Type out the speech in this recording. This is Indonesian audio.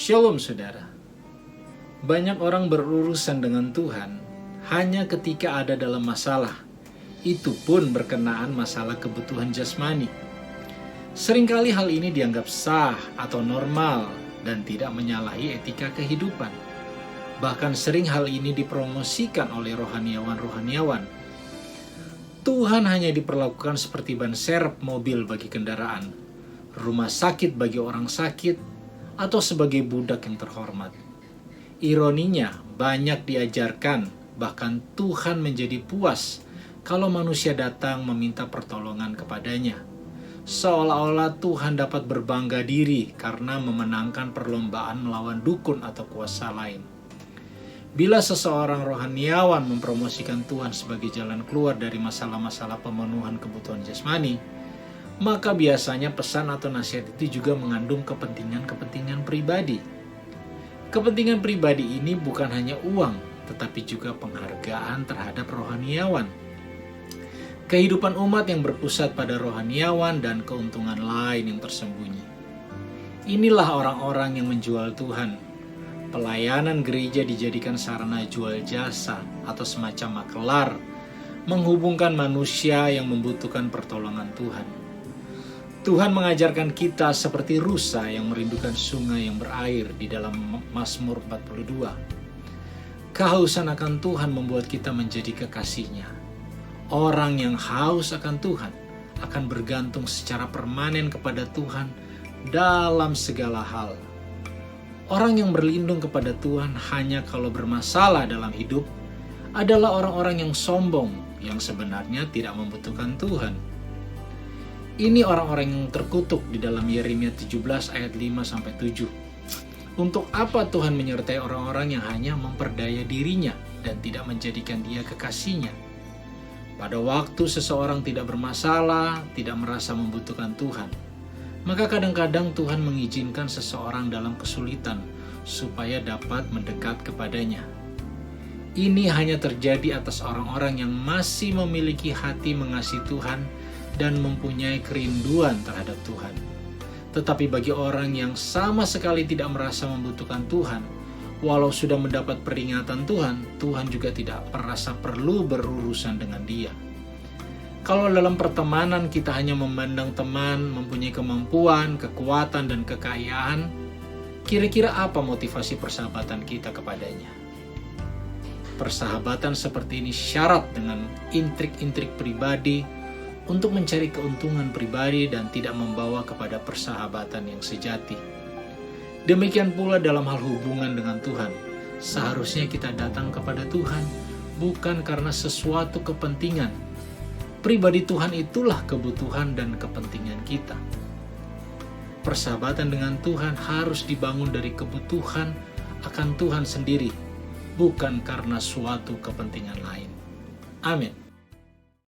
Shalom saudara. Banyak orang berurusan dengan Tuhan hanya ketika ada dalam masalah. Itu pun berkenaan masalah kebutuhan jasmani. Seringkali hal ini dianggap sah atau normal dan tidak menyalahi etika kehidupan. Bahkan sering hal ini dipromosikan oleh rohaniawan-rohaniawan. Tuhan hanya diperlakukan seperti ban serep mobil bagi kendaraan, rumah sakit bagi orang sakit, atau sebagai budak yang terhormat. Ironinya, banyak diajarkan, bahkan Tuhan menjadi puas kalau manusia datang meminta pertolongan kepadanya. Seolah-olah Tuhan dapat berbangga diri karena memenangkan perlombaan melawan dukun atau kuasa lain. Bila seseorang rohaniawan mempromosikan Tuhan sebagai jalan keluar dari masalah-masalah pemenuhan kebutuhan jasmani, maka biasanya pesan atau nasihat itu juga mengandung kepentingan-kepentingan pribadi. Kepentingan pribadi ini bukan hanya uang, tetapi juga penghargaan terhadap rohaniawan. Kehidupan umat yang berpusat pada rohaniawan dan keuntungan lain yang tersembunyi. Inilah orang-orang yang menjual Tuhan. Pelayanan gereja dijadikan sarana jual jasa atau semacam makelar, menghubungkan manusia yang membutuhkan pertolongan Tuhan. Tuhan mengajarkan kita seperti rusa yang merindukan sungai yang berair di dalam Mazmur 42. Kehausan akan Tuhan membuat kita menjadi kekasihnya. Orang yang haus akan Tuhan akan bergantung secara permanen kepada Tuhan dalam segala hal. Orang yang berlindung kepada Tuhan hanya kalau bermasalah dalam hidup adalah orang-orang yang sombong yang sebenarnya tidak membutuhkan Tuhan. Ini orang-orang yang terkutuk di dalam Yeremia 17 ayat 5-7. Untuk apa Tuhan menyertai orang-orang yang hanya memperdaya dirinya dan tidak menjadikan dia kekasihnya? Pada waktu seseorang tidak bermasalah, tidak merasa membutuhkan Tuhan, maka kadang-kadang Tuhan mengizinkan seseorang dalam kesulitan supaya dapat mendekat kepadanya. Ini hanya terjadi atas orang-orang yang masih memiliki hati mengasihi Tuhan dan mempunyai kerinduan terhadap Tuhan. Tetapi bagi orang yang sama sekali tidak merasa membutuhkan Tuhan, walau sudah mendapat peringatan Tuhan, Tuhan juga tidak merasa perlu berurusan dengan dia. Kalau dalam pertemanan kita hanya memandang teman mempunyai kemampuan, kekuatan, dan kekayaan, kira-kira apa motivasi persahabatan kita kepadanya? Persahabatan seperti ini syarat dengan intrik-intrik pribadi untuk mencari keuntungan pribadi dan tidak membawa kepada persahabatan yang sejati. Demikian pula dalam hal hubungan dengan Tuhan. Seharusnya kita datang kepada Tuhan bukan karena sesuatu kepentingan. Pribadi Tuhan itulah kebutuhan dan kepentingan kita. Persahabatan dengan Tuhan harus dibangun dari kebutuhan akan Tuhan sendiri, bukan karena suatu kepentingan lain. Amin.